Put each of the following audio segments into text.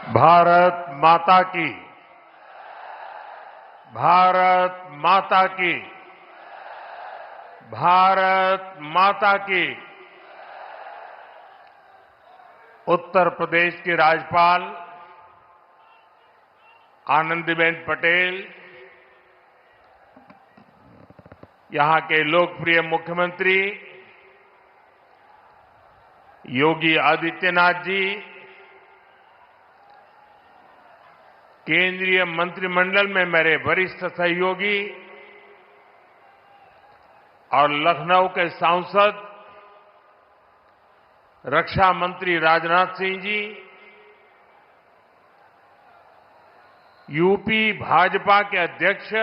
भारत माता की, भारत माता की, भारत माता की। उत्तर प्रदेश की राज्यपाल आनंदीबेन पटेल, यहां के लोकप्रिय मुख्यमंत्री योगी आदित्यनाथ जी, केंद्रीय मंत्रिमंडल में मेरे वरिष्ठ सहयोगी और लखनऊ के सांसद रक्षा मंत्री राजनाथ सिंह जी, यूपी भाजपा के अध्यक्ष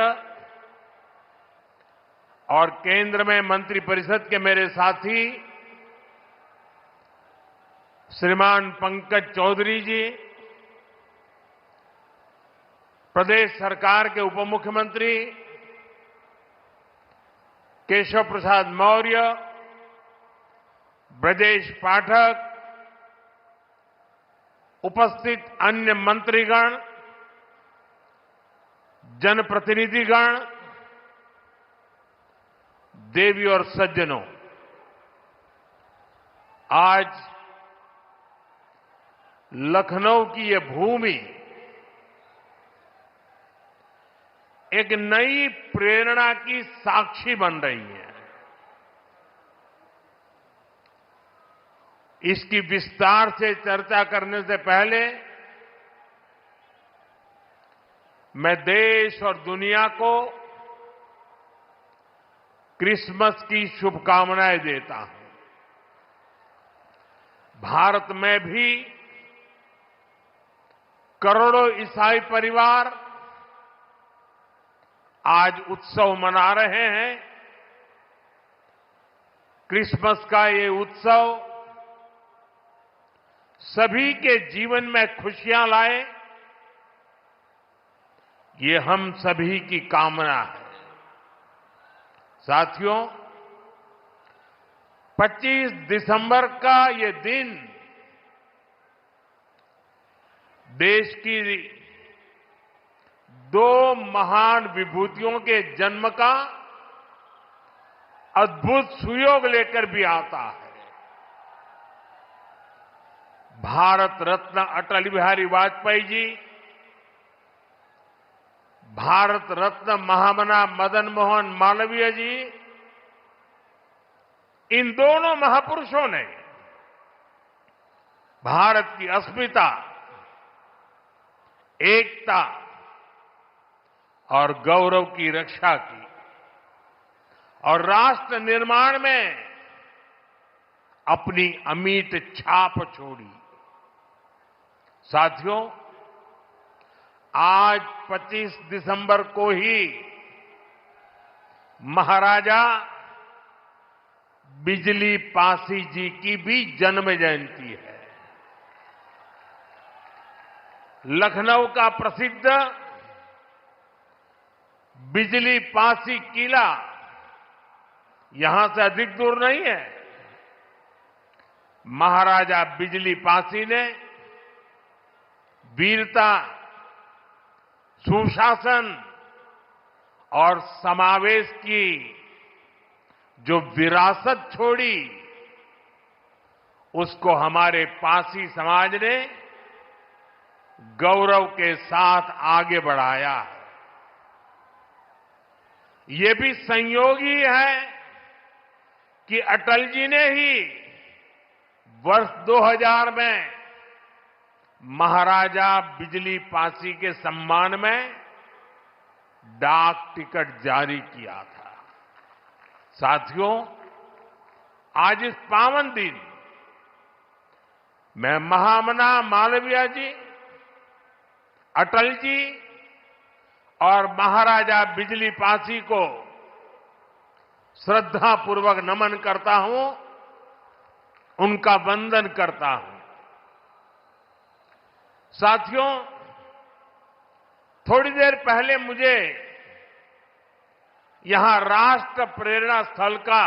और केंद्र में मंत्रिपरिषद के मेरे साथी श्रीमान पंकज चौधरी जी, प्रदेश सरकार के उप मुख्यमंत्री केशव प्रसाद मौर्य, ब्रजेश पाठक, उपस्थित अन्य मंत्रीगण, जनप्रतिनिधिगण, देवी और सज्जनों, आज लखनऊ की ये भूमि एक नई प्रेरणा की साक्षी बन रही है। इसकी विस्तार से चर्चा करने से पहले मैं देश और दुनिया को क्रिसमस की शुभकामनाएं देता हूं। भारत में भी करोड़ों ईसाई परिवार आज उत्सव मना रहे हैं। क्रिसमस का ये उत्सव सभी के जीवन में खुशियां लाए, ये हम सभी की कामना है। साथियों, 25 दिसंबर का ये दिन देश की दो महान विभूतियों के जन्म का अद्भुत सुयोग लेकर भी आता है। भारत रत्न अटल बिहारी वाजपेयी जी, भारत रत्न महामना मदन मोहन मालवीय जी, इन दोनों महापुरुषों ने भारत की अस्मिता, एकता और गौरव की रक्षा की और राष्ट्र निर्माण में अपनी अमिट छाप छोड़ी। साथियों, आज 25 दिसंबर को ही महाराजा बिजली पासी जी की भी जन्म जयंती है। लखनऊ का प्रसिद्ध बिजली पासी किला यहां से अधिक दूर नहीं है। महाराजा बिजली पासी ने वीरता, सुशासन और समावेश की जो विरासत छोड़ी, उसको हमारे पासी समाज ने गौरव के साथ आगे बढ़ाया है। ये भी संयोग ही है कि अटल जी ने ही वर्ष 2000 में महाराजा बिजली पासी के सम्मान में डाक टिकट जारी किया था। साथियों, आज इस पावन दिन मैं महामना मालवीय जी, अटल जी और महाराजा बिजली पासी को श्रद्धापूर्वक नमन करता हूं, उनका वंदन करता हूं। साथियों, थोड़ी देर पहले मुझे यहां राष्ट्र प्रेरणा स्थल का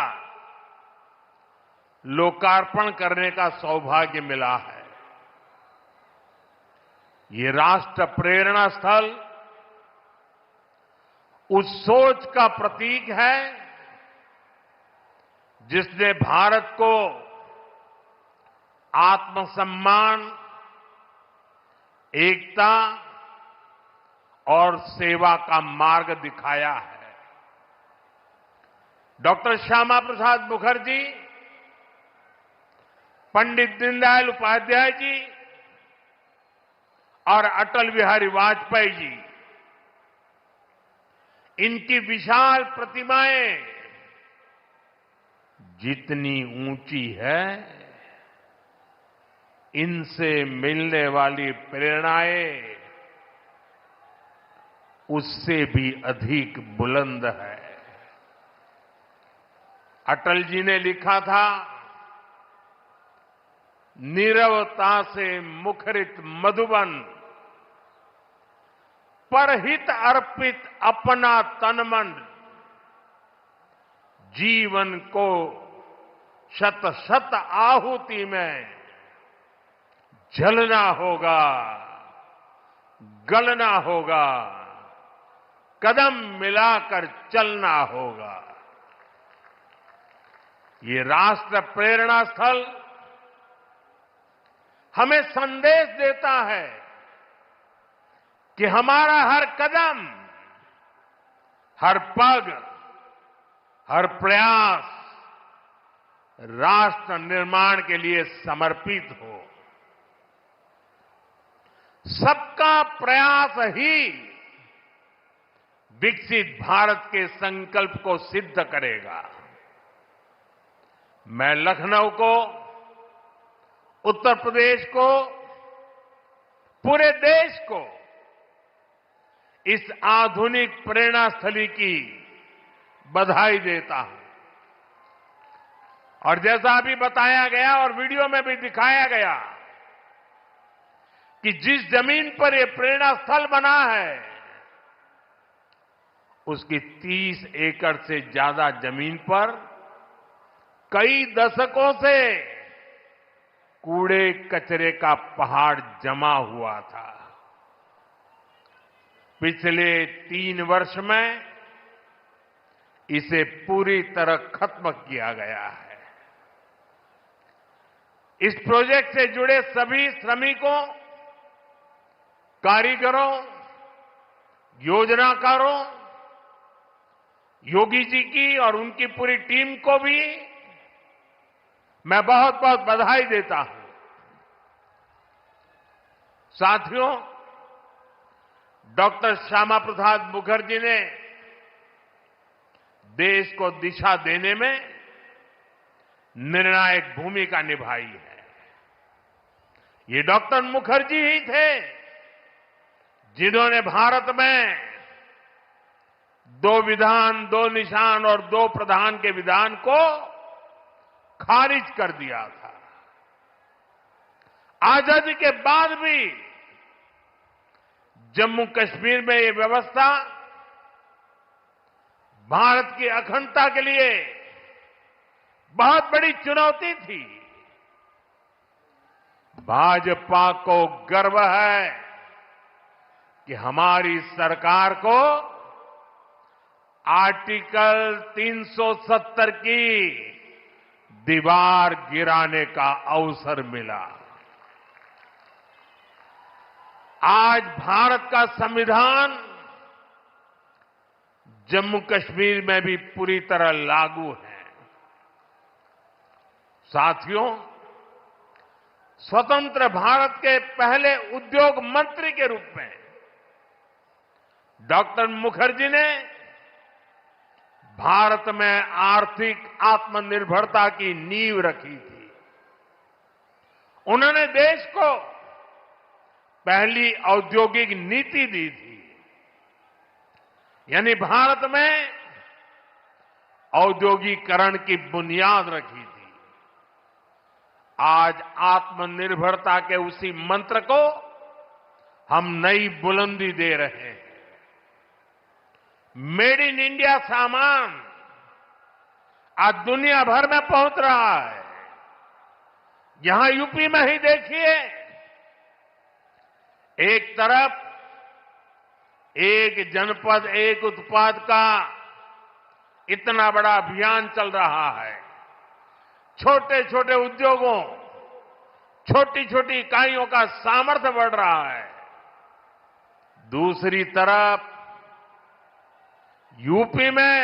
लोकार्पण करने का सौभाग्य मिला है। ये राष्ट्र प्रेरणा स्थल उस सोच का प्रतीक है जिसने भारत को आत्मसम्मान, एकता और सेवा का मार्ग दिखाया है। डॉक्टर श्यामा प्रसाद मुखर्जी, पंडित दीनदयाल उपाध्याय जी और अटल बिहारी वाजपेयी जी, इनकी विशाल प्रतिमाएं जितनी ऊंची है, इनसे मिलने वाली प्रेरणाएं उससे भी अधिक बुलंद है। अटल जी ने लिखा था, नीरवता से मुखरित मधुबन, परहित अर्पित अपना तन मन, जीवन को शत शत आहुति में जलना होगा, गलना होगा, कदम मिलाकर चलना होगा। ये राष्ट्र प्रेरणा स्थल हमें संदेश देता है कि हमारा हर कदम, हर पग, हर प्रयास राष्ट्र निर्माण के लिए समर्पित हो। सबका प्रयास ही विकसित भारत के संकल्प को सिद्ध करेगा। मैं लखनऊ को, उत्तर प्रदेश को, पूरे देश को इस आधुनिक प्रेरणा स्थली की बधाई देता हूं। और जैसा अभी बताया गया और वीडियो में भी दिखाया गया कि जिस जमीन पर यह प्रेरणा स्थल बना है, उसकी 30 एकड़ से ज्यादा जमीन पर कई दशकों से कूड़े कचरे का पहाड़ जमा हुआ था। पिछले 3 वर्ष में इसे पूरी तरह खत्म किया गया है। इस प्रोजेक्ट से जुड़े सभी श्रमिकों, कारीगरों, योजनाकारों, योगी जी की और उनकी पूरी टीम को भी मैं बहुत बहुत बधाई देता हूं। साथियों, डॉक्टर श्यामा प्रसाद मुखर्जी ने देश को दिशा देने में निर्णायक भूमिका निभाई है। ये डॉक्टर मुखर्जी ही थे जिन्होंने भारत में 2 विधान, 2 निशान और 2 प्रधान के विधान को खारिज कर दिया था। आजादी के बाद भी जम्मू कश्मीर में ये व्यवस्था भारत की अखंडता के लिए बहुत बड़ी चुनौती थी। भाजपा को गर्व है कि हमारी सरकार को आर्टिकल 370 की दीवार गिराने का अवसर मिला। आज भारत का संविधान जम्मू कश्मीर में भी पूरी तरह लागू है। साथियों, स्वतंत्र भारत के पहले उद्योग मंत्री के रूप में डॉक्टर मुखर्जी ने भारत में आर्थिक आत्मनिर्भरता की नींव रखी थी। उन्होंने देश को पहली औद्योगिक नीति दी थी, यानी भारत में औद्योगिकरण की बुनियाद रखी थी। आज आत्मनिर्भरता के उसी मंत्र को हम नई बुलंदी दे रहे हैं। मेड इन इंडिया सामान आज दुनिया भर में पहुंच रहा है। यहां यूपी में ही देखिए, एक तरफ एक जनपद एक उत्पाद का इतना बड़ा अभियान चल रहा है। छोटे छोटे उद्योगों, छोटी छोटी इकाइयों का सामर्थ्य बढ़ रहा है। दूसरी तरफ यूपी में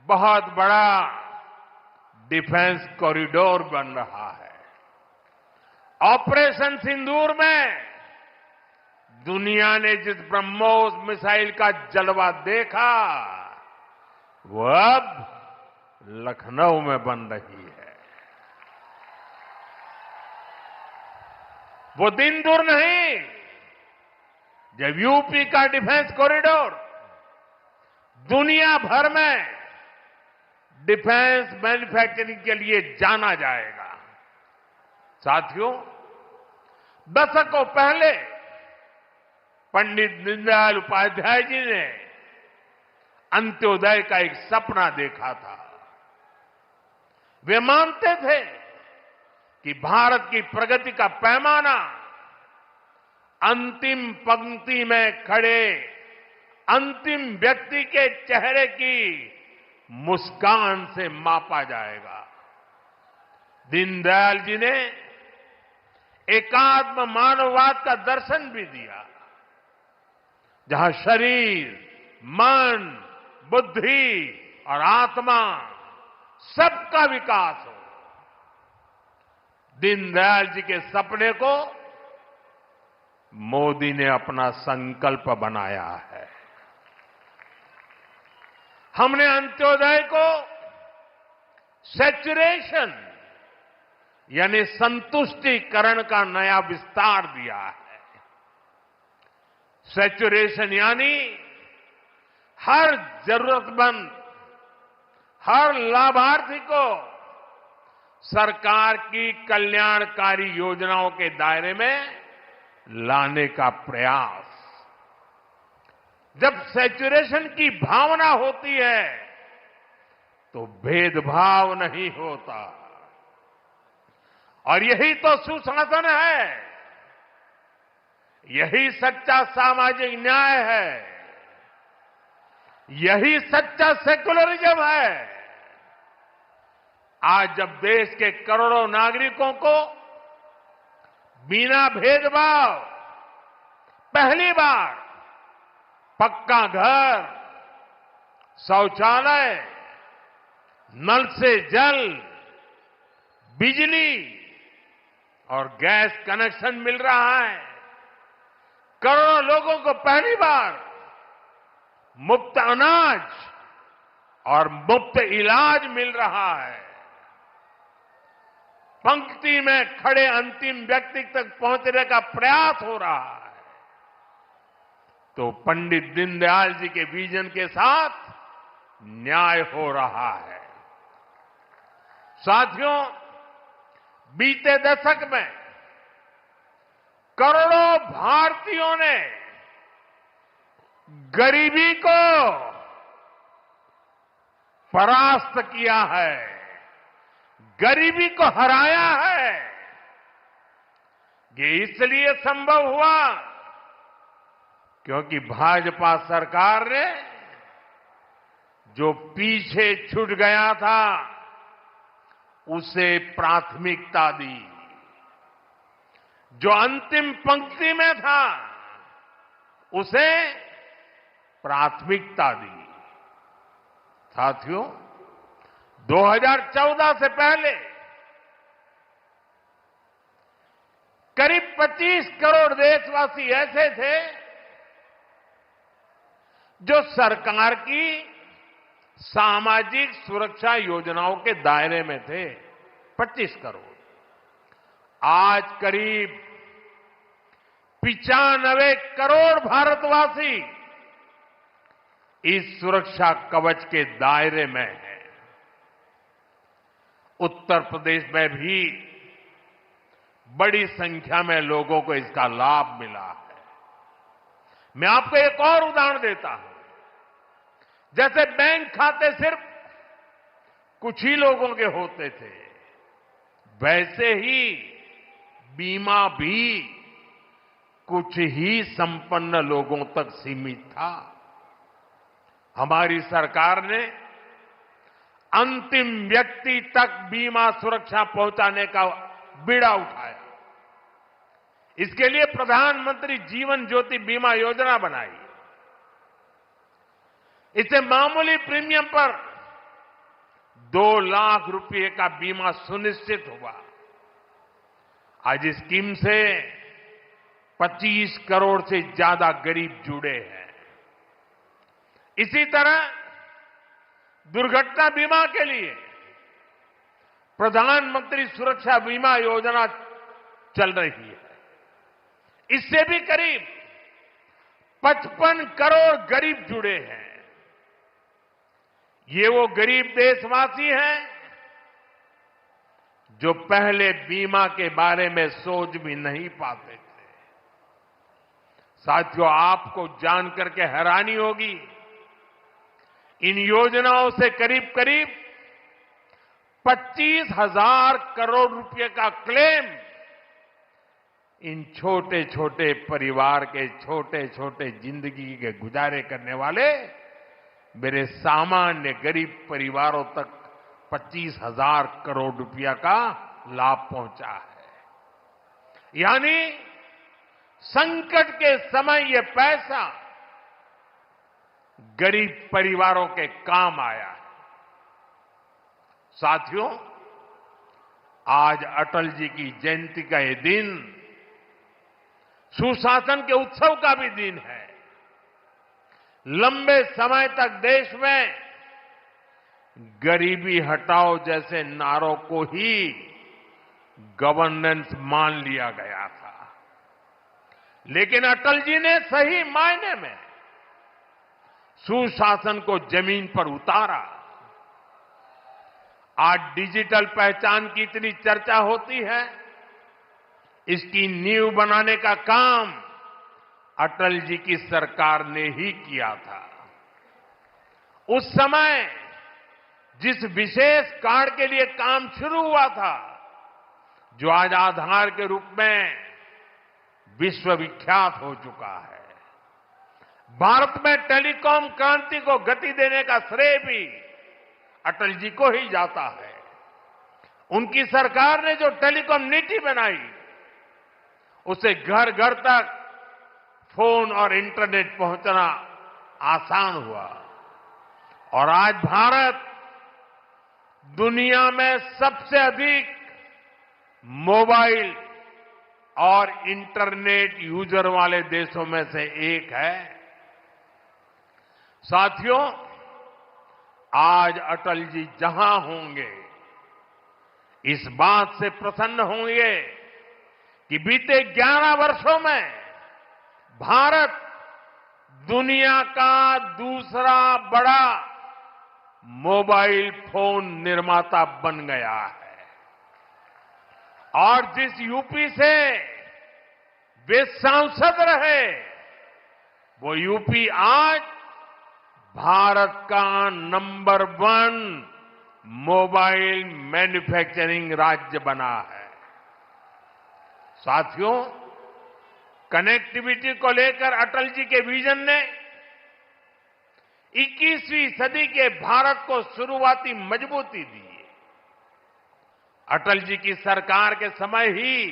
बहुत बड़ा डिफेंस कॉरिडोर बन रहा है। ऑपरेशन सिंदूर में दुनिया ने जिस ब्रह्मोस मिसाइल का जलवा देखा, वो अब लखनऊ में बन रही है। वो दिन दूर नहीं जब यूपी का डिफेंस कॉरिडोर दुनिया भर में डिफेंस मैन्युफैक्चरिंग के लिए जाना जाएगा। साथियों, दशकों पहले पंडित दीनदयाल उपाध्याय जी ने अंत्योदय का एक सपना देखा था। वे मानते थे कि भारत की प्रगति का पैमाना अंतिम पंक्ति में खड़े अंतिम व्यक्ति के चेहरे की मुस्कान से मापा जाएगा। दीनदयाल जी ने एकात्म मानववाद का दर्शन भी दिया, जहां शरीर, मन, बुद्धि और आत्मा सबका विकास हो। दीनदयाल जी के सपने को मोदी ने अपना संकल्प बनाया है। हमने अंत्योदय को सैचुरेशन यानी संतुष्टिकरण का नया विस्तार दिया है। सैचुरेशन यानी हर जरूरतमंद, हर लाभार्थी को सरकार की कल्याणकारी योजनाओं के दायरे में लाने का प्रयास। जब सैचुरेशन की भावना होती है तो भेदभाव नहीं होता, और यही तो सुशासन है, यही सच्चा सामाजिक न्याय है, यही सच्चा सेकुलरिज्म है। आज जब देश के करोड़ों नागरिकों को बिना भेदभाव पहली बार पक्का घर, शौचालय, नल से जल, बिजली और गैस कनेक्शन मिल रहा है, करोड़ों लोगों को पहली बार मुफ्त अनाज और मुफ्त इलाज मिल रहा है, पंक्ति में खड़े अंतिम व्यक्ति तक पहुंचने का प्रयास हो रहा है, तो पंडित दीनदयाल जी के विजन के साथ न्याय हो रहा है। साथियों, बीते दशक में करोड़ों भारतीयों ने गरीबी को परास्त किया है, गरीबी को हराया है। ये इसलिए संभव हुआ क्योंकि भाजपा सरकार ने जो पीछे छूट गया था उसे प्राथमिकता दी, जो अंतिम पंक्ति में था उसे प्राथमिकता दी। साथियों, 2014 से पहले करीब 25 करोड़ देशवासी ऐसे थे जो सरकार की सामाजिक सुरक्षा योजनाओं के दायरे में थे। 25 करोड़। आज करीब 95 करोड़ भारतवासी इस सुरक्षा कवच के दायरे में हैं। उत्तर प्रदेश में भी बड़ी संख्या में लोगों को इसका लाभ मिला है। मैं आपको एक और उदाहरण देता हूं। जैसे बैंक खाते सिर्फ कुछ ही लोगों के होते थे, वैसे ही बीमा भी कुछ ही संपन्न लोगों तक सीमित था। हमारी सरकार ने अंतिम व्यक्ति तक बीमा सुरक्षा पहुंचाने का बीड़ा उठाया। इसके लिए प्रधानमंत्री जीवन ज्योति बीमा योजना बनाई। इससे मामूली प्रीमियम पर 2 लाख रुपए का बीमा सुनिश्चित हुआ। आज इस स्कीम से 25 करोड़ से ज्यादा गरीब जुड़े हैं। इसी तरह दुर्घटना बीमा के लिए प्रधानमंत्री सुरक्षा बीमा योजना चल रही है। इससे भी करीब 55 करोड़ गरीब जुड़े हैं। ये वो गरीब देशवासी हैं जो पहले बीमा के बारे में सोच भी नहीं पाते थे। साथियों, आपको जानकर के हैरानी होगी, इन योजनाओं से करीब करीब 25,000 करोड़ रुपए का क्लेम इन छोटे छोटे परिवार के छोटे छोटे जिंदगी के गुजारे करने वाले मेरे सामान्य गरीब परिवारों तक 25,000 करोड़ रुपया का लाभ पहुंचा है। यानी संकट के समय ये पैसा गरीब परिवारों के काम आया है। साथियों, आज अटल जी की जयंती का ये दिन सुशासन के उत्सव का भी दिन है। लंबे समय तक देश में गरीबी हटाओ जैसे नारों को ही गवर्नेंस मान लिया गया था, लेकिन अटल जी ने सही मायने में सुशासन को जमीन पर उतारा। आज डिजिटल पहचान की इतनी चर्चा होती है, इसकी नींव बनाने का काम अटल जी की सरकार ने ही किया था। उस समय जिस विशेष कार्ड के लिए काम शुरू हुआ था, जो आज आधार के रूप में विश्वविख्यात हो चुका है, भारत में टेलीकॉम क्रांति को गति देने का श्रेय भी अटल जी को ही जाता है। उनकी सरकार ने जो टेलीकॉम नीति बनाई, उससे घर घर तक फोन और इंटरनेट पहुंचना आसान हुआ और आज भारत दुनिया में सबसे अधिक मोबाइल और इंटरनेट यूजर वाले देशों में से एक है। साथियों, आज अटल जी जहां होंगे, इस बात से प्रसन्न होंगे कि बीते 11 वर्षों में भारत दुनिया का दूसरा बड़ा मोबाइल फोन निर्माता बन गया है। और जिस यूपी से वे सांसद रहे, वो यूपी आज भारत का नंबर 1 मोबाइल मैन्युफैक्चरिंग राज्य बना है। साथियों, कनेक्टिविटी को लेकर अटल जी के विजन ने 21वीं सदी के भारत को शुरुआती मजबूती दी। अटल जी की सरकार के समय ही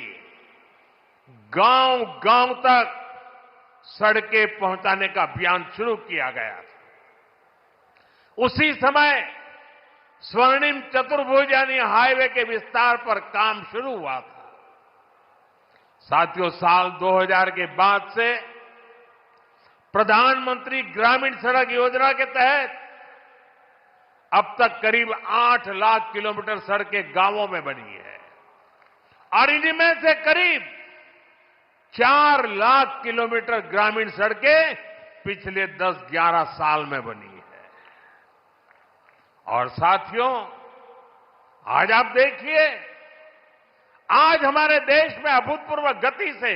गांव गांव तक सड़कें पहुंचाने का अभियान शुरू किया गया था। उसी समय स्वर्णिम चतुर्भुज यानी हाईवे के विस्तार पर काम शुरू हुआ था। साथियों, साल 2000 के बाद से प्रधानमंत्री ग्रामीण सड़क योजना के तहत अब तक करीब 8 लाख किलोमीटर सड़कें गांवों में बनी है और इनमें से करीब 4 लाख किलोमीटर ग्रामीण सड़कें पिछले 10-11 साल में बनी है। और साथियों, आज आप देखिए, आज हमारे देश में अभूतपूर्व गति से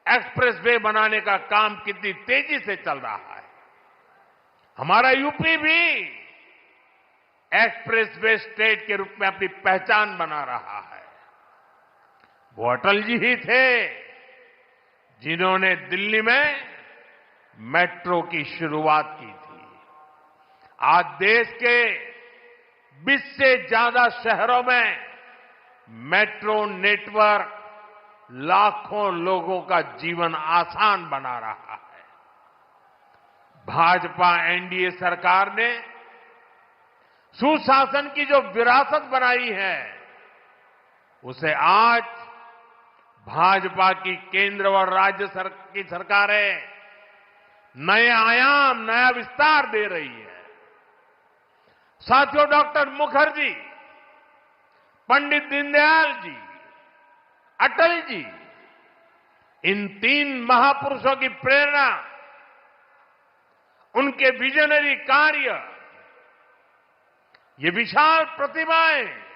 एक्सप्रेसवे बनाने का काम कितनी तेजी से चल रहा है। हमारा यूपी भी एक्सप्रेसवे स्टेट के रूप में अपनी पहचान बना रहा है। वो अटल जी ही थे जिन्होंने दिल्ली में मेट्रो की शुरुआत की थी। आज देश के 20 से ज्यादा शहरों में मेट्रो नेटवर्क लाखों लोगों का जीवन आसान बना रहा है। भाजपा एनडीए सरकार ने सुशासन की जो विरासत बनाई है, उसे आज भाजपा की केंद्र और राज्य की सरकारें नए आयाम, नया विस्तार दे रही है। साथियों, डॉक्टर मुखर्जी, पंडित दीनदयाल जी, अटल जी, इन 3 महापुरुषों की प्रेरणा, उनके विजनरी कार्य, ये विशाल प्रतिभाएं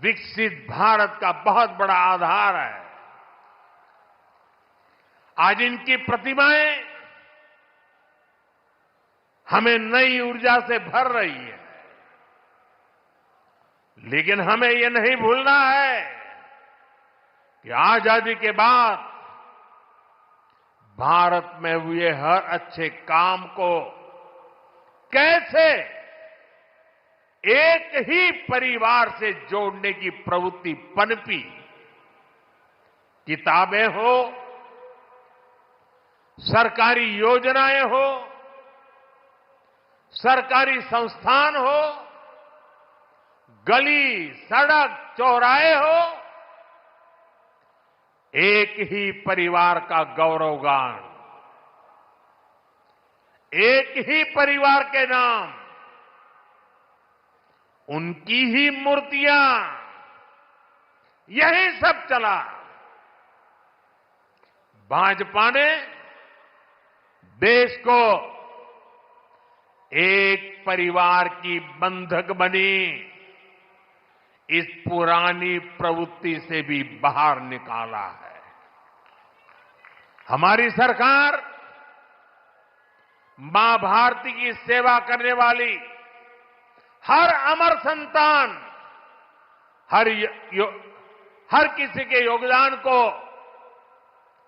विकसित भारत का बहुत बड़ा आधार है। आज इनकी प्रतिमाएं हमें नई ऊर्जा से भर रही है, लेकिन हमें यह नहीं भूलना है कि आजादी के बाद भारत में हुए हर अच्छे काम को कैसे एक ही परिवार से जोड़ने की प्रवृत्ति पनपी। किताबें हो, सरकारी योजनाएं हो, सरकारी संस्थान हो, गली, सड़क, चौराहे हो, एक ही परिवार का गौरवगान, एक ही परिवार के नाम, उनकी ही मूर्तियां, यही सब चला। भाजपा ने देश को एक परिवार की बंधक बनी इस पुरानी प्रवृत्ति से भी बाहर निकाला है। हमारी सरकार मां भारती की सेवा करने वाली हर अमर संतान, हर किसी के योगदान को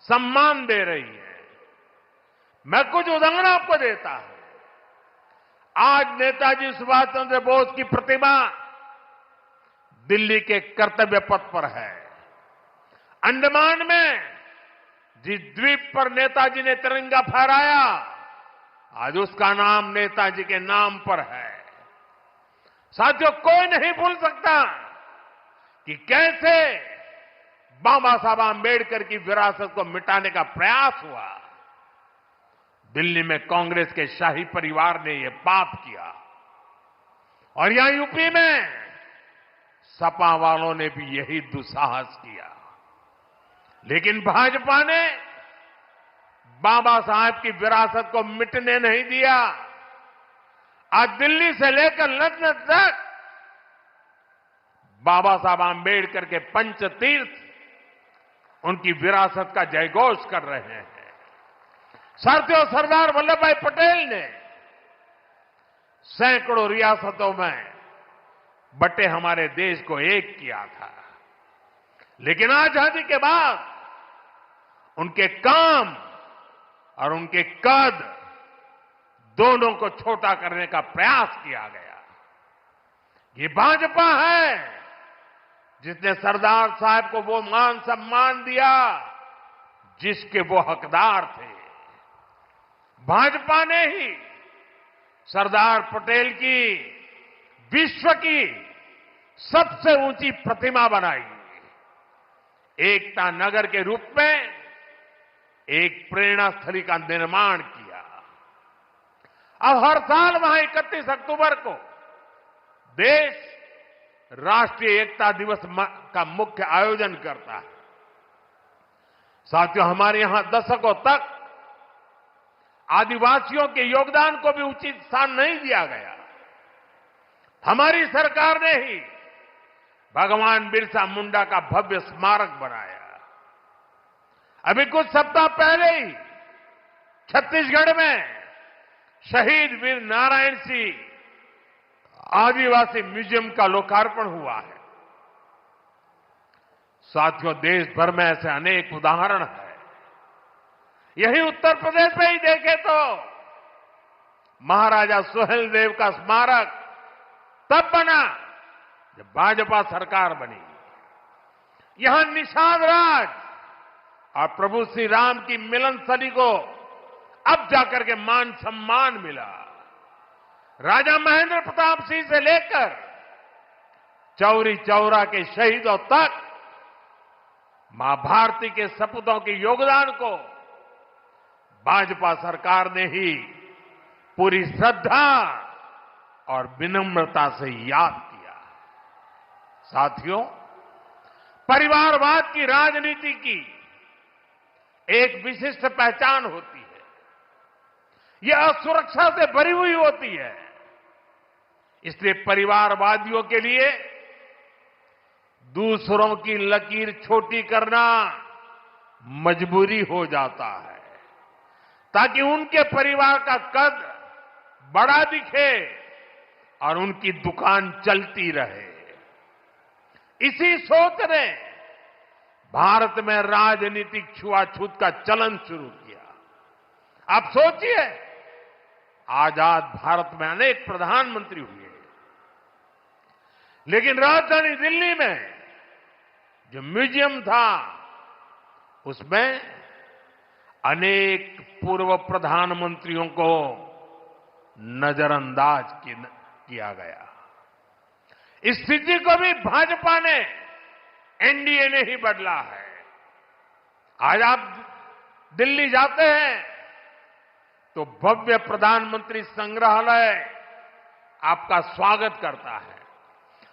सम्मान दे रही है। मैं कुछ उदाहरण आपको देता हूं। आज नेताजी सुभाष चंद्र बोस की प्रतिमा दिल्ली के कर्तव्य पथ पर है। अंडमान में जिस द्वीप पर नेताजी ने तिरंगा फहराया, आज उसका नाम नेताजी के नाम पर है। साथियों, कोई नहीं भूल सकता कि कैसे बाबा साहब आंबेडकर की विरासत को मिटाने का प्रयास हुआ। दिल्ली में कांग्रेस के शाही परिवार ने यह पाप किया और यहां यूपी में सपा वालों ने भी यही दुस्साहस किया। लेकिन भाजपा ने बाबा साहब की विरासत को मिटने नहीं दिया। आज दिल्ली से लेकर लंदन तक बाबा साहब आंबेडकर के पंचतीर्थ उनकी विरासत का जयघोष कर रहे हैं। साथियों, सरदार वल्लभ भाई पटेल ने सैकड़ों रियासतों में बटे हमारे देश को एक किया था, लेकिन आजादी के बाद उनके काम और उनके कद दोनों को छोटा करने का प्रयास किया गया। ये भाजपा है जिसने सरदार साहब को वो मान सम्मान दिया जिसके वो हकदार थे। भाजपा ने ही सरदार पटेल की विश्व की सबसे ऊंची प्रतिमा बनाई, एकता नगर के रूप में एक प्रेरणा स्थली का निर्माण किया। अब हर साल वहां 31 अक्टूबर को देश राष्ट्रीय एकता दिवस का मुख्य आयोजन करता है। साथियों, हमारे यहां दशकों तक आदिवासियों के योगदान को भी उचित स्थान नहीं दिया गया। हमारी सरकार ने ही भगवान बिरसा मुंडा का भव्य स्मारक बनाया। अभी कुछ सप्ताह पहले ही छत्तीसगढ़ में शहीद वीर नारायण सिंह आदिवासी म्यूजियम का लोकार्पण हुआ है। साथियों, देश भर में ऐसे अनेक उदाहरण हैं। यही उत्तर प्रदेश में ही देखें तो महाराजा सुहेलदेव का स्मारक तब बना जब भाजपा सरकार बनी। यहां निषाद राज और प्रभु श्री राम की मिलन स्थली को अब जाकर के मान सम्मान मिला। राजा महेंद्र प्रताप सिंह से लेकर चौरी चौरा के शहीदों तक मां भारती के सपूतों के योगदान को भाजपा सरकार ने ही पूरी श्रद्धा और विनम्रता से याद किया। साथियों, परिवारवाद की राजनीति की एक विशिष्ट पहचान होती है। यह असुरक्षा से भरी हुई होती है। इसलिए परिवारवादियों के लिए दूसरों की लकीर छोटी करना मजबूरी हो जाता है, ताकि उनके परिवार का कद बड़ा दिखे और उनकी दुकान चलती रहे। इसी सोच ने भारत में राजनीतिक छुआछूत का चलन शुरू किया। आप सोचिए, आजाद भारत में अनेक प्रधानमंत्री हुए, लेकिन राजधानी दिल्ली में जो म्यूजियम था उसमें अनेक पूर्व प्रधानमंत्रियों को नजरअंदाज किया गया। इस स्थिति को भी भाजपा ने, एनडीए ने ही बदला है। आज आप दिल्ली जाते हैं तो भव्य प्रधानमंत्री संग्रहालय आपका स्वागत करता है।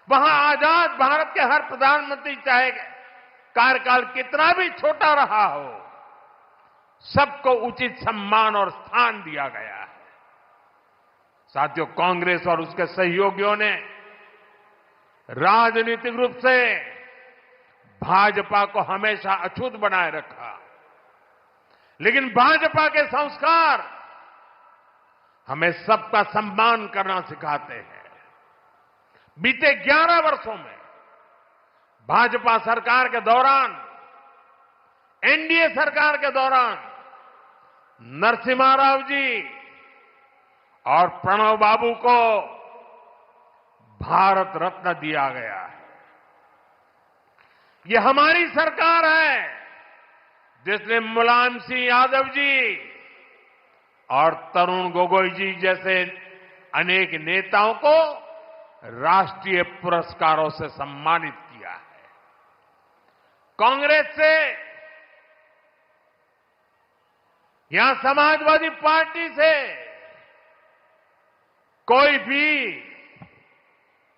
वहां आजाद भारत के हर प्रधानमंत्री, चाहे कार्यकाल कितना भी छोटा रहा हो, सबको उचित सम्मान और स्थान दिया गया है। साथियों, कांग्रेस और उसके सहयोगियों ने राजनीतिक रूप से भाजपा को हमेशा अछूत बनाए रखा, लेकिन भाजपा के संस्कार हमें सबका सम्मान करना सिखाते हैं। बीते 11 वर्षों में भाजपा सरकार के दौरान, एनडीए सरकार के दौरान नरसिम्हा राव जी और प्रणब बाबू को भारत रत्न दिया गया है। यह हमारी सरकार है जिसने मुलायम सिंह यादव जी और तरुण गोगोई जी जैसे अनेक नेताओं को राष्ट्रीय पुरस्कारों से सम्मानित किया है। कांग्रेस से, यहां समाजवादी पार्टी से कोई भी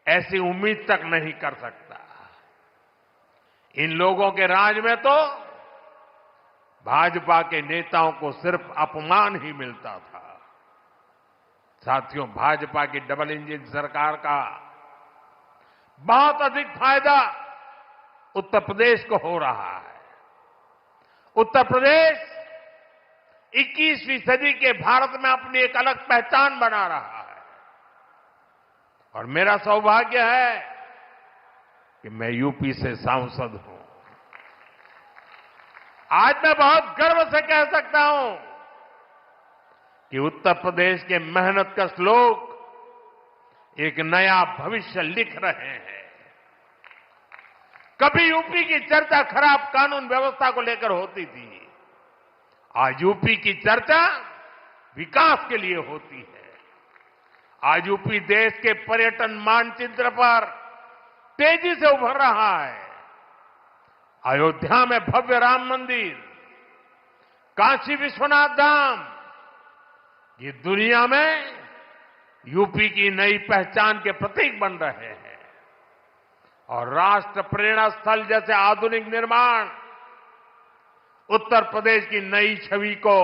ऐसी उम्मीद तक नहीं कर सकता। इन लोगों के राज में तो भाजपा के नेताओं को सिर्फ अपमान ही मिलता था। साथियों, भाजपा की डबल इंजन सरकार का बहुत अधिक फायदा उत्तर प्रदेश को हो रहा है। उत्तर प्रदेश 21वीं सदी के भारत में अपनी एक अलग पहचान बना रहा है और मेरा सौभाग्य है कि मैं यूपी से सांसद हूं। आज मैं बहुत गर्व से कह सकता हूं कि उत्तर प्रदेश के मेहनतकश लोग एक नया भविष्य लिख रहे हैं। कभी यूपी की चर्चा खराब कानून व्यवस्था को लेकर होती थी, आज यूपी की चर्चा विकास के लिए होती है। आज यूपी देश के पर्यटन मानचित्र पर तेजी से उभर रहा है। अयोध्या में भव्य राम मंदिर, काशी विश्वनाथ धाम, ये दुनिया में यूपी की नई पहचान के प्रतीक बन रहे हैं और राष्ट्र प्रेरणा स्थल जैसे आधुनिक निर्माण उत्तर प्रदेश की नई छवि को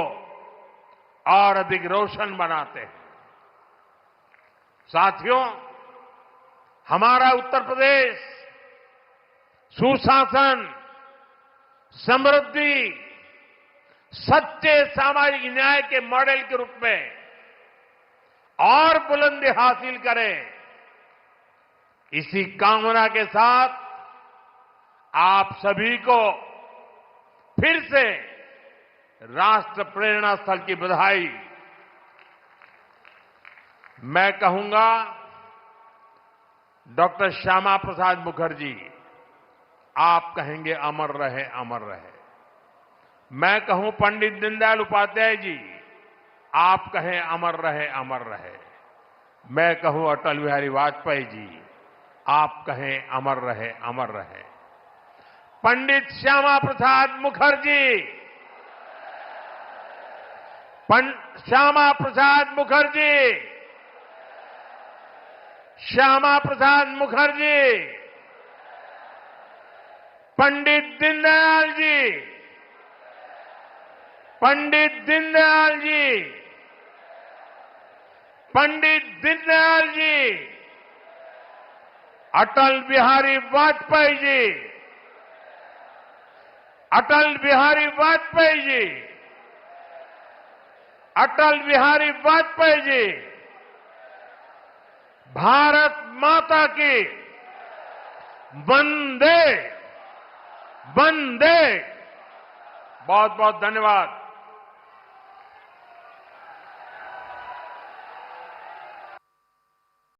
और अधिक रोशन बनाते हैं। साथियों, हमारा उत्तर प्रदेश सुशासन, समृद्धि, सच्चे सामाजिक न्याय के मॉडल के रूप में और बुलंदी हासिल करे, इसी कामना के साथ आप सभी को फिर से राष्ट्र प्रेरणा स्थल की बधाई। मैं कहूंगा डॉक्टर श्यामा प्रसाद मुखर्जी, आप कहेंगे अमर रहे, अमर रहे। मैं कहूं पंडित दीनदयाल उपाध्याय जी, आप कहें अमर रहे, अमर रहे। मैं कहूं अटल बिहारी वाजपेयी जी, आप कहें अमर रहे, अमर रहे। पंडित श्यामा प्रसाद मुखर्जी, श्यामा प्रसाद मुखर्जी, श्यामा प्रसाद मुखर्जी, पंडित दीनदयाल जी, पंडित दीनदयाल जी, पंडित दीनदयाल जी, अटल बिहारी वाजपेयी जी, अटल बिहारी वाजपेयी जी, अटल बिहारी वाजपेयी जी, भारत माता की वंदे वंदे। बहुत बहुत धन्यवाद।